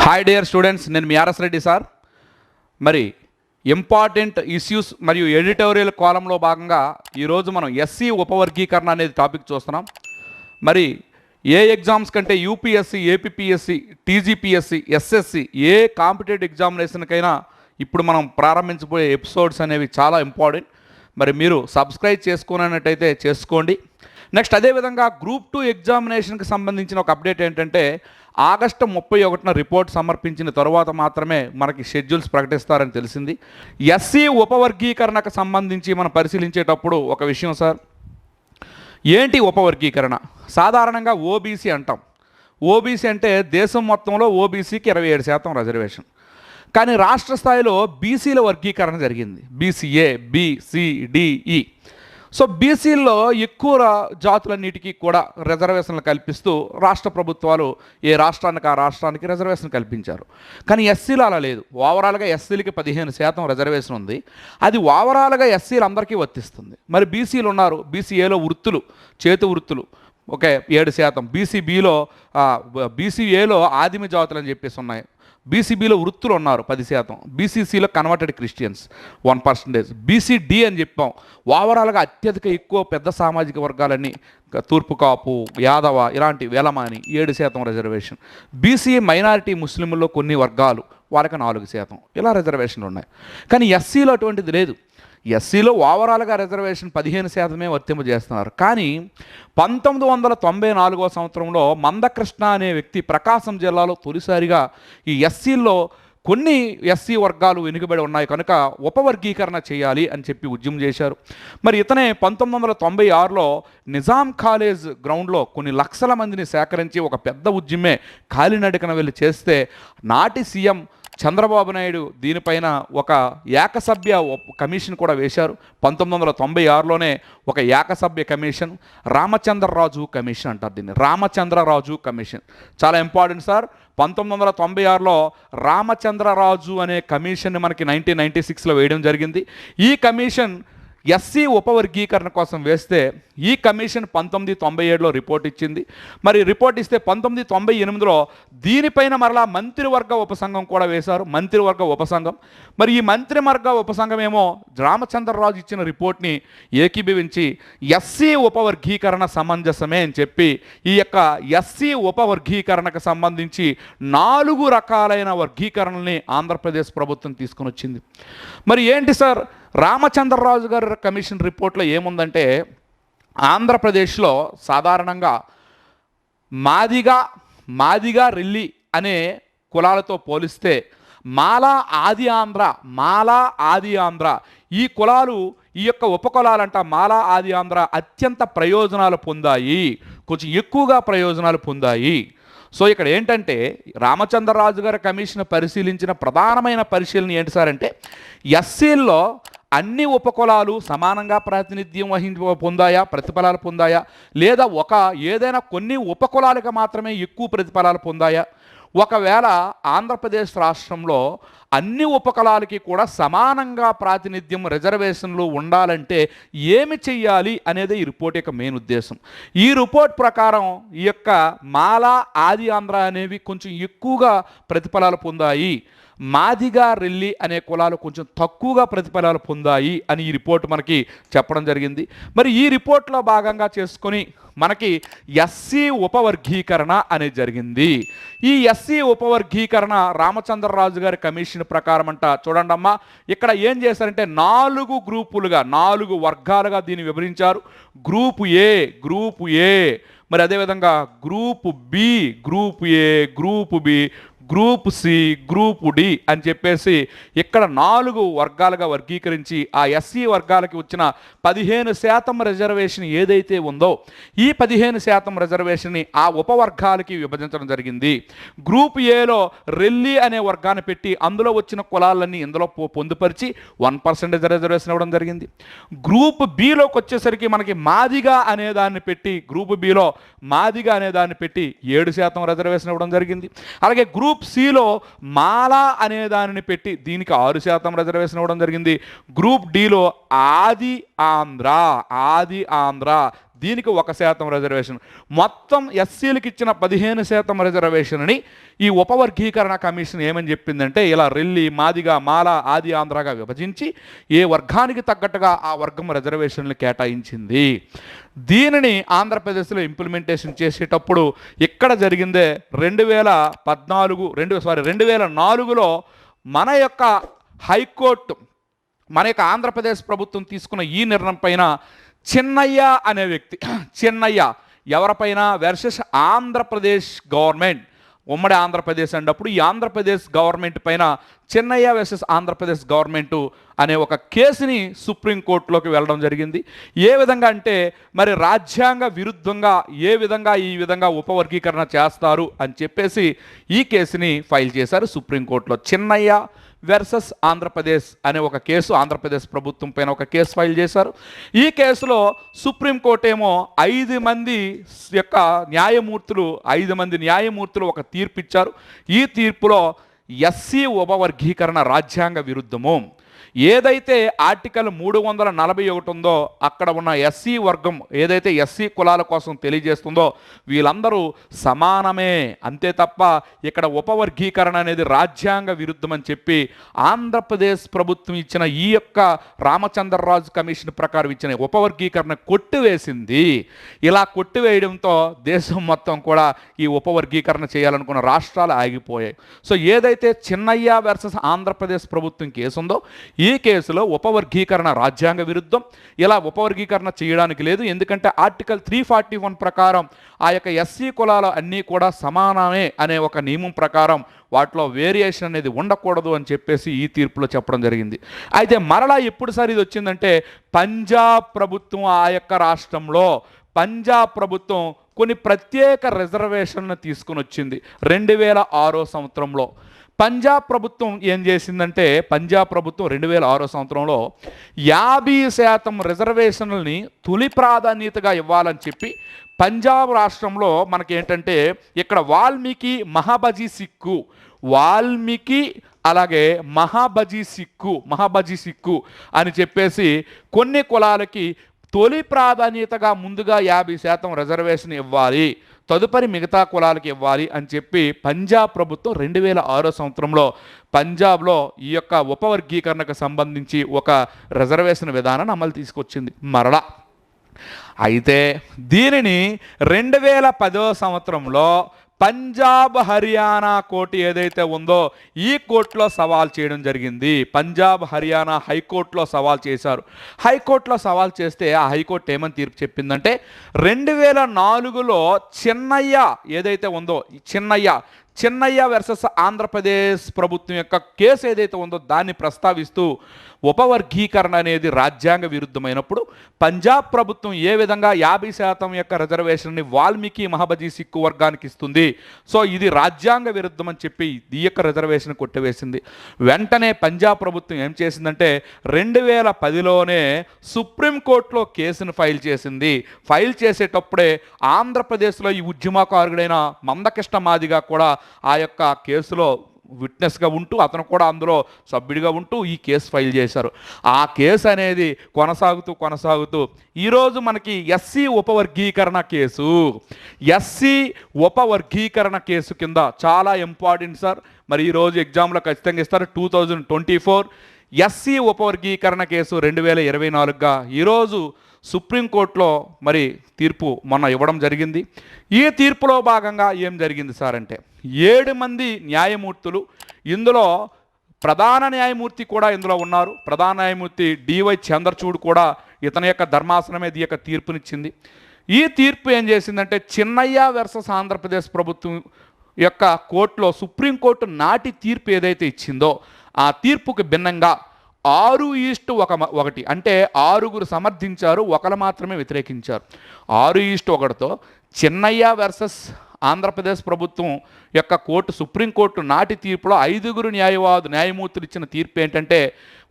Hi dear students, నేను మీ RS Reddy sir. మరి important issues మరియు ఎడిటోరియల్ కాలంలో భాగంగా ఈరోజు మనం ఎస్సీ ఉపవర్గీకరణ అనేది టాపిక్ చూస్తున్నాం. మరి ఏ ఎగ్జామ్స్ కంటే యూపీఎస్సీ, ఏపీపీఎస్సీ, టీజీపీఎస్సీ, ఎస్ఎస్సి ఏ కాంపిటేటివ్ ఎగ్జామినేషన్కైనా ఇప్పుడు మనం ప్రారంభించబోయే ఎపిసోడ్స్ అనేవి చాలా ఇంపార్టెంట్. మరి మీరు సబ్స్క్రైబ్ చేసుకున్నట్టయితే చేసుకోండి. నెక్స్ట్ అదేవిధంగా గ్రూప్ 2 ఎగ్జామినేషన్కి సంబంధించిన ఒక అప్డేట్ ఏంటంటే ఆగస్టు 31న రిపోర్ట్ సమర్పించిన తర్వాత మాత్రమే మనకి షెడ్యూల్స్ ప్రకటిస్తారని తెలిసింది. ఎస్సీ ఉపవర్గీకరణకు సంబంధించి మనం పరిశీలించేటప్పుడు ఒక విషయం సార్, ఏంటి ఉపవర్గీకరణ? సాధారణంగా ఓబీసీ అంటాం. ఓబీసీ అంటే దేశం మొత్తంలో ఓబీసీకి 27% రిజర్వేషన్. కానీ రాష్ట్ర స్థాయిలో బీసీల వర్గీకరణ జరిగింది. BCA, BCDE. సో బీసీల్లో ఎక్కువ జాతులన్నిటికీ కూడా రిజర్వేషన్లు కల్పిస్తూ రాష్ట్ర ప్రభుత్వాలు ఏ రాష్ట్రానికి ఆ రాష్ట్రానికి రిజర్వేషన్ కల్పించారు. కానీ ఎస్సీలు అలా లేదు. ఓవరాల్గా ఎస్సీలకి 15% రిజర్వేషన్ ఉంది. అది ఓవరాల్గా ఎస్సీలు అందరికీ వర్తిస్తుంది. మరి బీసీలు ఉన్నారు. బీసీఏలో వృత్తులు, చేతి వృత్తులు ఓకే 7%, బీసీఏలో ఆదిమ జాతులు అని చెప్పేసి ఉన్నాయి. బీసీబీలో వృత్తులు ఉన్నారు 10%, బీసీసీలో కన్వర్టెడ్ క్రిస్టియన్స్ 1%, బీసీడీ అని చెప్పాం. ఓవరాల్గా అత్యధిక ఎక్కువ పెద్ద సామాజిక వర్గాలన్నీ తూర్పు కాపు, యాదవ ఇలాంటి వేలమాని 7% రిజర్వేషన్. బీసీ మైనారిటీ ముస్లింల్లో కొన్ని వర్గాలు వాళ్ళకి 4%, ఇలా రిజర్వేషన్లు ఉన్నాయి. కానీ ఎస్సీలో అటువంటిది లేదు. ఎస్సీలో ఓవరాల్గా రిజర్వేషన్ 15% వర్తింపజేస్తున్నారు. కానీ 1994 సంవత్సరంలో మందకృష్ణ అనే వ్యక్తి ప్రకాశం జిల్లాలో తొలిసారిగా ఈ ఎస్సీల్లో కొన్ని ఎస్సీ వర్గాలు వెనుకబడి ఉన్నాయి కనుక ఉపవర్గీకరణ చేయాలి అని చెప్పి ఉద్యమం చేశారు. మరి ఇతనే 1996లో నిజాం కాలేజ్ గ్రౌండ్లో కొన్ని లక్షల మందిని సేకరించి ఒక పెద్ద ఉద్యమే కాలినడకన వెళ్ళి చేస్తే నాటి సీఎం చంద్రబాబు నాయుడు దీనిపైన ఒక ఏకసభ్య కమిషన్ కూడా వేశారు. 1996లోనే ఒక ఏకసభ్య కమిషన్, రామచంద్రరాజు కమిషన్ అంటారు దీన్ని. రామచంద్రరాజు కమిషన్ చాలా ఇంపార్టెంట్ సార్. 1996లో రామచంద్రరాజు అనే కమిషన్ని మనకి 1996లో వేయడం జరిగింది. ఈ కమిషన్ ఎస్సీ ఉపవర్గీకరణ కోసం వేస్తే ఈ కమిషన్ 1997లో రిపోర్ట్ ఇచ్చింది. మరి రిపోర్ట్ ఇస్తే 1998లో దీనిపైన మరలా మంత్రివర్గ ఉపసంఘం కూడా వేశారు. మంత్రివర్గ ఉపసంఘం. మరి ఈ మంత్రివర్గ ఉపసంఘం ఏమో రామచంద్రరాజు ఇచ్చిన రిపోర్ట్ని ఏకీభవించి ఎస్సీ ఉపవర్గీకరణ సమంజసమే అని చెప్పి ఈ యొక్క ఎస్సీ ఉపవర్గీకరణకు సంబంధించి 4 రకాలైన వర్గీకరణల్ని ఆంధ్రప్రదేశ్ ప్రభుత్వం తీసుకొని వచ్చింది. మరి ఏంటి సార్ రామచంద్రరాజు గారి కమిషన్ రిపోర్ట్లో ఏముందంటే ఆంధ్రప్రదేశ్లో సాధారణంగా మాదిగా రెల్లి అనే కులాలతో పోలిస్తే మాలా ఆది ఆంధ్ర ఈ కులాలు, ఈ యొక్క ఉపకులాలంట మాలా ఆది ఆంధ్ర అత్యంత ప్రయోజనాలు పొందాయి, కొంచెం ఎక్కువగా ప్రయోజనాలు పొందాయి. సో ఇక్కడ ఏంటంటే రామచంద్రరాజు గారి కమిషన్ పరిశీలించిన ప్రధానమైన పరిశీలన ఏంటి సార్ అంటే ఎస్సీల్లో అన్ని ఉపకులాలు సమానంగా ప్రాతినిధ్యం పొందాయా, ప్రతిఫలాలు పొందాయా, లేదా ఏదైనా కొన్ని ఉపకులాలకు మాత్రమే ఎక్కువ ప్రతిఫలాలు పొందాయా? ఒకవేళ ఆంధ్రప్రదేశ్ రాష్ట్రంలో అన్ని ఉపకులాలకి కూడా సమానంగా ప్రాతినిధ్యం రిజర్వేషన్లు ఉండాలంటే ఏమి చెయ్యాలి అనేది ఈ రిపోర్ట్ యొక్క మెయిన్ ఉద్దేశం. ఈ రిపోర్ట్ ప్రకారం ఈ యొక్క మాలా, ఆది ఆంధ్ర అనేవి కొంచెం ఎక్కువగా ప్రతిఫలాలు పొందాయి, మాదిగా రెల్లి అనే కులాలు కొంచెం తక్కువగా ప్రతిఫలాలు పొందాయి అని ఈ రిపోర్ట్ మనకి చెప్పడం జరిగింది. మరి ఈ రిపోర్ట్లో భాగంగా చేసుకొని మనకి ఎస్సీ ఉపవర్గీకరణ అనేది జరిగింది. ఈ ఎస్సీ ఉపవర్గీకరణ రామచంద్రరాజు గారి కమిషన్ ప్రకారం అంట చూడండి అమ్మా, ఇక్కడ ఏం చేశారంటే 4 గ్రూపులుగా 4 వర్గాలుగా దీన్ని వివరించారు. గ్రూప్ ఏ, మరి అదేవిధంగా group B, group A, group B, group C, group D అని చెప్పేసి ఇక్కడ 4 వర్గాలుగా వర్గీకరించి ఆ ఎస్సీ వర్గాలకి వచ్చిన 15% రిజర్వేషన్ ఏదైతే ఉందో ఈ 15% రిజర్వేషన్ని ఆ ఉపవర్గాలకి విభజించడం జరిగింది. గ్రూప్ ఏలో రెల్లి అనే వర్గాన్ని పెట్టి అందులో వచ్చిన కులాలన్నీ ఇందులో పొందుపరిచి 1% రిజర్వేషన్ ఇవ్వడం జరిగింది. గ్రూప్ బిలోకి వచ్చేసరికి మనకి మాదిగా అనేదాన్ని పెట్టి, గ్రూప్ బిలో మాదిగా అనేదాన్ని పెట్టి 7% రిజర్వేషన్ ఇవ్వడం జరిగింది. అలాగే గ్రూప్ సిలో మాలా అనే దానిని పెట్టి దీనికి 6% రిజర్వేషన్ ఇవ్వడం జరిగింది. గ్రూప్ డిలో ఆది ఆంధ్ర దీనికి 1% రిజర్వేషన్. మొత్తం ఎస్సీలకు ఇచ్చిన 15% రిజర్వేషన్ని ఈ ఉపవర్గీకరణ కమిషన్ ఏమని చెప్పిందంటే, ఇలా రెల్లి, మాదిగ, మాల, ఆది, ఆంధ్రగా విభజించి ఏ వర్గానికి తగ్గట్టుగా ఆ వర్గం రిజర్వేషన్లు కేటాయించింది. దీనిని ఆంధ్రప్రదేశ్లో ఇంప్లిమెంటేషన్ చేసేటప్పుడు ఇక్కడ జరిగిందే 2004లో మన యొక్క హైకోర్టు, మన యొక్క ఆంధ్రప్రదేశ్ ప్రభుత్వం తీసుకున్న ఈ నిర్ణయం పైన చిన్నయ్య అనే వ్యక్తి, చిన్నయ్య ఎవరిపైన వర్సెస్ ఆంధ్రప్రదేశ్ గవర్నమెంట్, ఉమ్మడి ఆంధ్రప్రదేశ్ అన్నప్పుడు ఈ ఆంధ్రప్రదేశ్ గవర్నమెంట్ పైన చిన్నయ్య వర్సెస్ ఆంధ్రప్రదేశ్ గవర్నమెంటు అనే ఒక కేసుని సుప్రీంకోర్టులోకి వెళ్ళడం జరిగింది. ఏ విధంగా అంటే, మరి రాజ్యాంగ విరుద్ధంగా ఈ విధంగా ఉపవర్గీకరణ చేస్తారు అని చెప్పేసి ఈ కేసుని ఫైల్ చేశారు సుప్రీంకోర్టులో. చిన్నయ్య వర్సెస్ ఆంధ్రప్రదేశ్ అనే ఒక కేసు, ఆంధ్రప్రదేశ్ ప్రభుత్వం పైన ఒక కేసు ఫైల్ చేశారు. ఈ కేసులో సుప్రీంకోర్టు ఏమో 5 మంది న్యాయమూర్తులు ఒక తీర్పు ఇచ్చారు. ఈ తీర్పులో ఎస్సీ ఉపవర్గీకరణ రాజ్యాంగ విరుద్ధము, ఏదైతే ఆర్టికల్ 341 ఉందో అక్కడ ఉన్న ఎస్సీ వర్గం ఏదైతే ఎస్సీ కులాల కోసం తెలియజేస్తుందో వీళ్ళందరూ సమానమే, అంతే తప్ప ఇక్కడ ఉపవర్గీకరణ అనేది రాజ్యాంగ విరుద్ధం అని చెప్పి ఆంధ్రప్రదేశ్ ప్రభుత్వం ఇచ్చిన ఈ యొక్క రామచంద్రరాజు కమిషన్ ప్రకారం ఇచ్చిన ఉపవర్గీకరణ కొట్టివేసింది. ఇలా కొట్టివేయడంతో దేశం మొత్తం కూడా ఈ ఉపవర్గీకరణ చేయాలనుకున్న రాష్ట్రాలు ఆగిపోయాయి. సో ఏదైతే చిన్నయ్య వర్సెస్ ఆంధ్రప్రదేశ్ ప్రభుత్వం కేసు ఉందో ఈ కేసులో ఉపవర్గీకరణ రాజ్యాంగ విరుద్ధం, ఇలా ఉపవర్గీకరణ చేయడానికి లేదు. ఎందుకంటే ఆర్టికల్ 341 ప్రకారం ఆ యొక్క ఎస్సీ కులాలు అన్నీ కూడా సమానమే అనే ఒక నియమం ప్రకారం వాటిలో వేరియేషన్ అనేది ఉండకూడదు అని చెప్పేసి ఈ తీర్పులో చెప్పడం జరిగింది. అయితే మరలా ఎప్పుడు సార్ ఇది వచ్చిందంటే, పంజాబ్ ప్రభుత్వం, ఆ యొక్క రాష్ట్రంలో పంజాబ్ ప్రభుత్వం కొన్ని ప్రత్యేక రిజర్వేషన్లను తీసుకుని వచ్చింది 2006 సంవత్సరంలో. పంజాబ్ ప్రభుత్వం ఏం చేసిందంటే, పంజాబ్ ప్రభుత్వం 2006 సంవత్సరంలో 50% రిజర్వేషన్లని తొలి ప్రాధాన్యతగా ఇవ్వాలని చెప్పి పంజాబ్ రాష్ట్రంలో మనకి ఏంటంటే ఇక్కడ వాల్మీకి అలాగే మహాబజీ సిక్కు అని చెప్పేసి కొన్ని కులాలకి తొలి ప్రాధాన్యతగా ముందుగా 50% రిజర్వేషన్ ఇవ్వాలి, తదుపరి మిగతా కులాలకు ఇవ్వాలి అని చెప్పి పంజాబ్ ప్రభుత్వం 2006 సంవత్సరంలో పంజాబ్లో ఈ యొక్క ఉపవర్గీకరణకు సంబంధించి ఒక రిజర్వేషన్ విధానాన్ని అమలు తీసుకొచ్చింది మరలా. అయితే దీనిని 2010 సంవత్సరంలో పంజాబ్ హర్యానా కోర్టు ఏదైతే ఉందో ఈ కోర్టులో సవాల్ చేయడం జరిగింది. పంజాబ్ హర్యానా హైకోర్టులో సవాల్ చేశారు. హైకోర్టులో సవాల్ చేస్తే ఆ హైకోర్టు ఏమని తీర్పు చెప్పిందంటే, 2004లో చిన్నయ్య ఏదైతే ఉందో చిన్నయ్య వర్సెస్ ఆంధ్రప్రదేశ్ ప్రభుత్వం యొక్క కేసు ఏదైతే ఉందో దాన్ని ప్రస్తావిస్తూ ఉపవర్గీకరణ అనేది రాజ్యాంగ విరుద్ధమైనప్పుడు పంజాబ్ ప్రభుత్వం ఏ విధంగా 50% యొక్క రిజర్వేషన్ని వాల్మీకి మహాబజీ సిక్కు వర్గానికి ఇస్తుంది, సో ఇది రాజ్యాంగ విరుద్ధం అని చెప్పి ఈ యొక్క రిజర్వేషన్ కొట్టివేసింది. వెంటనే పంజాబ్ ప్రభుత్వం ఏం చేసిందంటే 2010లోనే సుప్రీంకోర్టులో కేసును ఫైల్ చేసింది. ఫైల్ చేసేటప్పుడే ఆంధ్రప్రదేశ్లో ఈ ఉద్యమకారుడైన మందకృష్ణ మాదిగ కూడా ఆ యొక్క కేసులో విట్నెస్గా ఉంటూ అతను కూడా అందులో సభ్యుడిగా ఉంటూ ఈ కేసు ఫైల్ చేశారు. ఆ కేసు అనేది కొనసాగుతూ ఈరోజు మనకి ఎస్సీ ఉపవర్గీకరణ కేసు కింద చాలా ఇంపార్టెంట్ సార్. మరి ఈరోజు ఎగ్జామ్లో ఖచ్చితంగా ఇస్తారు. 2024 ఎస్సీ ఉపవర్గీకరణ కేసు 2024గా ఈరోజు సుప్రీంకోర్టులో మరి తీర్పు మొన్న ఇవ్వడం జరిగింది. ఈ తీర్పులో భాగంగా ఏం జరిగింది సార్ అంటే, 7 మంది న్యాయమూర్తులు, ఇందులో ప్రధాన న్యాయమూర్తి కూడా ఇందులో ఉన్నారు. ప్రధాన న్యాయమూర్తి డివై చంద్రచూడ్ కూడా ఇతని యొక్క ధర్మాసనమే ఈ యొక్క తీర్పునిచ్చింది. ఈ తీర్పు ఏం చేసిందంటే, చిన్నయ్య వర్సెస్ ఆంధ్రప్రదేశ్ ప్రభుత్వం యొక్క కోర్టులో సుప్రీంకోర్టు నాటి తీర్పు ఏదైతే ఇచ్చిందో ఆ తీర్పుకి భిన్నంగా 6:1 అంటే 6 సమర్థించారు, 1 మాత్రమే వ్యతిరేకించారు. 6:1తో చిన్నయ్య వర్సెస్ ఆంధ్రప్రదేశ్ ప్రభుత్వం యొక్క కోర్టు సుప్రీంకోర్టు నాటి తీర్పులో 5 న్యాయమూర్తులు ఇచ్చిన తీర్పు ఏంటంటే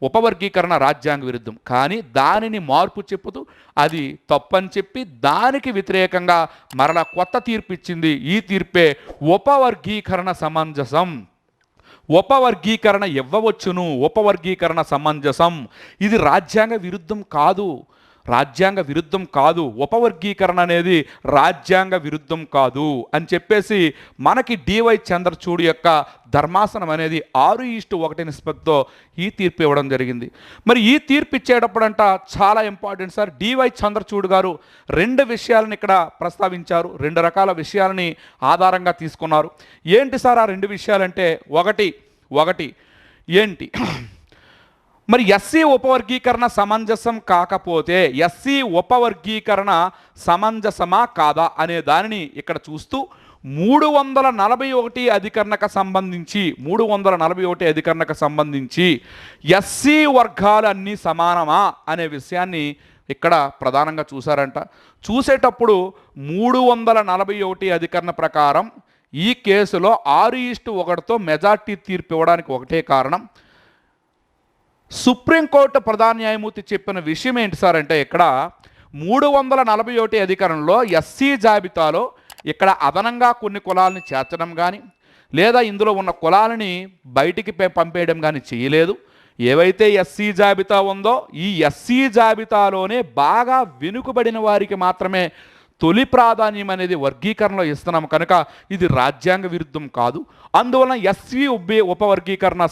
ఉపవర్గీకరణ రాజ్యాంగ విరుద్ధం, కానీ దానిని మార్పు చెప్పుతూ అది తప్పని చెప్పి దానికి వ్యతిరేకంగా మరలా కొత్త తీర్పు ఇచ్చింది. ఈ తీర్పే ఉపవర్గీకరణ సమంజసం, ఉపవర్గీకరణ ఇవ్వవచ్చును, ఉపవర్గీకరణ సమంజసం, ఇది రాజ్యాంగ విరుద్ధం కాదు. రాజ్యాంగ విరుద్ధం కాదు, ఉపవర్గీకరణ అనేది రాజ్యాంగ విరుద్ధం కాదు అని చెప్పేసి మనకి డివై చంద్రచూడ్ యొక్క ధర్మాసనం అనేది 6:1 నిష్పత్తితో ఈ తీర్పు ఇవ్వడం జరిగింది. మరి ఈ తీర్పు ఇచ్చేటప్పుడంట చాలా ఇంపార్టెంట్ సార్. డివై చంద్రచూడ్ గారు 2 విషయాలను ఇక్కడ ప్రస్తావించారు, 2 రకాల విషయాలని ఆధారంగా తీసుకున్నారు. ఏంటి సార్ ఆ 2 విషయాలంటే, ఒకటి ఏంటి, మరి ఎస్సీ ఉపవర్గీకరణ సమంజసం కాకపోతే ఎస్సీ ఉపవర్గీకరణ సమంజసమా కాదా అనే దానిని ఇక్కడ చూస్తూ 341 అధికరణకు సంబంధించి ఎస్సీ వర్గాలు అన్నీ సమానమా అనే విషయాన్ని ఇక్కడ ప్రధానంగా చూశారంట. చూసేటప్పుడు 341 అధికరణ ప్రకారం ఈ కేసులో 6:1తో మెజార్టీ తీర్పు ఇవ్వడానికి ఒకటే కారణం, సుప్రీంకోర్టు ప్రధాన న్యాయమూర్తి చెప్పిన విషయం ఏంటి సార్ అంటే, ఇక్కడ 341 అధికరణలో ఎస్సీ జాబితాలో ఇక్కడ అదనంగా కొన్ని కులాలని చేర్చడం కానీ లేదా ఇందులో ఉన్న కులాలని బయటికి పంపేయడం కానీ చేయలేదు. ఏవైతే ఎస్సీ జాబితా ఉందో ఈ ఎస్సీ జాబితాలోనే బాగా వెనుకబడిన వారికి మాత్రమే తొలి ప్రాధాన్యం అనేది వర్గీకరణలో ఇస్తున్నాం కనుక ఇది రాజ్యాంగ విరుద్ధం కాదు. అందువలన ఎస్సీ ఉపవర్గీకరణ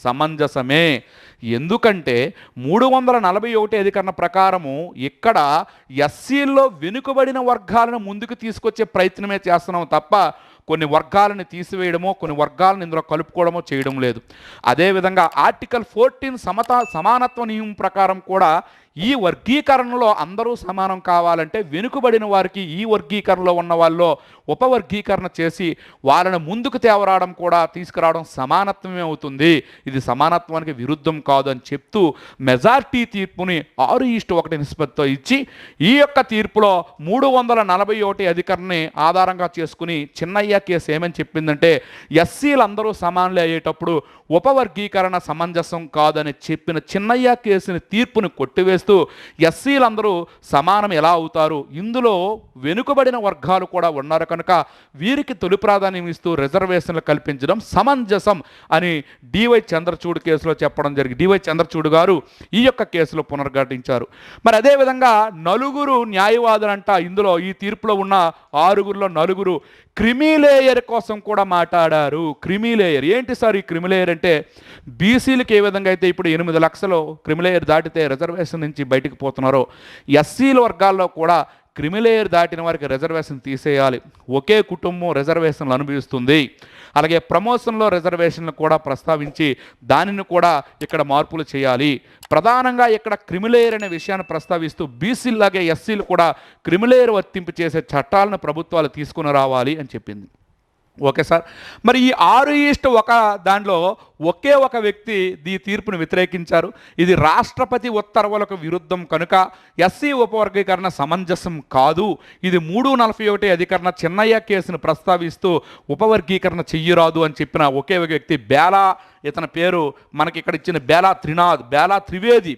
సమంజసమే. ఎందుకంటే 341 అధికరణ ప్రకారము ఇక్కడ ఎస్సీల్లో వెనుకబడిన వర్గాలను ముందుకు తీసుకొచ్చే ప్రయత్నమే చేస్తున్నాం తప్ప కొన్ని వర్గాలను తీసివేయడమో కొన్ని వర్గాలను ఇందులో కలుపుకోవడమో చేయడం లేదు. అదేవిధంగా ఆర్టికల్ 14 సమానత్వ నియమం ప్రకారం కూడా ఈ వర్గీకరణలో అందరూ సమానం కావాలంటే వెనుకబడిన వారికి ఈ వర్గీకరణలో ఉన్న వాళ్ళు ఉపవర్గీకరణ చేసి వాళ్ళని ముందుకు తీసుకురావడం సమానత్వమే అవుతుంది. ఇది సమానత్వానికి విరుద్ధం కాదు అని చెప్తూ మెజార్టీ తీర్పుని 6:1 నిష్పత్తితో ఇచ్చి ఈ యొక్క తీర్పులో 341 అధికరణని ఆధారంగా చేసుకుని చిన్నయ్య కేసు ఏమని చెప్పిందంటే, ఎస్సీలందరూ సమానులే అయ్యేటప్పుడు ఉపవర్గీకరణ సమంజసం కాదని చెప్పిన చిన్నయ్య కేసుని తీర్పుని కొట్టివేస్తూ ఎస్సీలందరూ సమానం ఎలా అవుతారు, ఇందులో వెనుకబడిన వర్గాలు కూడా ఉన్నారు కనుక వీరికి తొలి ప్రాధాన్యం ఇస్తూ రిజర్వేషన్లు కల్పించడం సమంజసం అని డివై చంద్రచూడ్ కేసులో చెప్పడం జరిగింది. డివై చంద్రచూడ్ గారు ఈ యొక్క కేసులో పునర్ఘటించారు. మరి అదేవిధంగా 4 న్యాయవాదులంట ఇందులో ఈ తీర్పులో ఉన్న 6గురిలో 4 క్రిమిలేయర్ కోసం కూడా మాట్లాడారు. క్రిమిలేయర్ ఏంటి సార్ ఈ క్రిమిలేయర్ అంటే, బీసీలకు ఏ విధంగా అయితే ఇప్పుడు 8 లక్షలు క్రిమిలేయర్ దాటితే రిజర్వేషన్ నుంచి బయటికి పోతున్నారో ఎస్సీల వర్గాల్లో కూడా క్రిమిలేయర్ దాటిన వారికి రిజర్వేషన్ తీసేయాలి. ఒకే కుటుంబం రిజర్వేషన్లు అనుభవిస్తుంది. అలాగే ప్రమోషన్లో రిజర్వేషన్లు కూడా ప్రస్తావించి దానిని కూడా ఇక్కడ మార్పులు చేయాలి. ప్రధానంగా ఇక్కడ క్రిమిలేయర్ అనే విషయాన్ని ప్రస్తావిస్తూ బీసీలాగే ఎస్సీలు కూడా క్రిమిలేయర్ వర్తింపు చేసే చట్టాలను ప్రభుత్వాలు తీసుకుని రావాలి అని చెప్పింది. Okay sir. మరి ఈ 6:1 దానిలో ఒకే ఒక వ్యక్తి ఈ తీర్పును వ్యతిరేకించారు. ఇది రాష్ట్రపతి ఉత్తర్వులకు విరుద్ధం కనుక ఎస్సీ ఉపవర్గీకరణ సమంజసం కాదు, ఇది 341 అధికరణ చిన్నయ్య కేసును ప్రస్తావిస్తూ ఉపవర్గీకరణ చెయ్యరాదు అని చెప్పిన ఒకే ఒక వ్యక్తి బేలా, ఇతని పేరు మనకి ఇక్కడ ఇచ్చిన బేలా త్రివేది.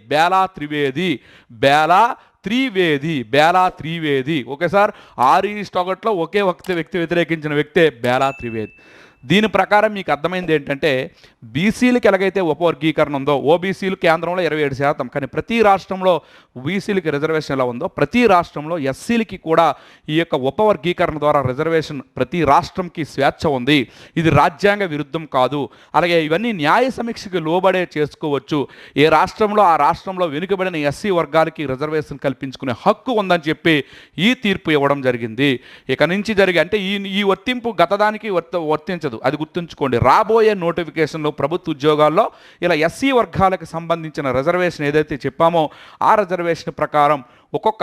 Okay sir. 6:1లో ఒకే వ్యక్తి వ్యతిరేకించిన వ్యక్తే బేలా త్రివేది. దీని ప్రకారం మీకు అర్థమైంది ఏంటంటే, బీసీలకు ఎలాగైతే ఉపవర్గీకరణ ఉందో ఓబీసీలు కేంద్రంలో 27%, కానీ ప్రతి రాష్ట్రంలో బీసీలకి రిజర్వేషన్ ఎలా ఉందో ప్రతి రాష్ట్రంలో ఎస్సీలకి కూడా ఈ యొక్క ఉపవర్గీకరణ ద్వారా రిజర్వేషన్ ప్రతి రాష్ట్రంకి స్వేచ్ఛ ఉంది. ఇది రాజ్యాంగ విరుద్ధం కాదు. అలాగే ఇవన్నీ న్యాయ సమీక్షకు లోబడే చేసుకోవచ్చు. ఏ రాష్ట్రంలో ఆ రాష్ట్రంలో వెనుకబడిన ఎస్సీ వర్గాలకి రిజర్వేషన్ కల్పించుకునే హక్కు ఉందని చెప్పి ఈ తీర్పు ఇవ్వడం జరిగింది. ఇక నుంచి అంటే ఈ వర్తింపు గతదానికి వర్తించదు, అది గుర్తుంచుకోండి. రాబోయే నోటిఫికేషన్లో ప్రభుత్వ ఉద్యోగాల్లో ఇలా ఎస్సీ వర్గాలకు సంబంధించిన రిజర్వేషన్ ఏదైతే చెప్పామో ఆ రిజర్వేషన్ ప్రకారం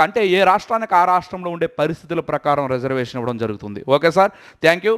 అంటే ఏ రాష్ట్రానికి ఆ రాష్ట్రంలో ఉండే పరిస్థితుల ప్రకారం రిజర్వేషన్ ఇవ్వడం జరుగుతుంది. Okay sir, thank you.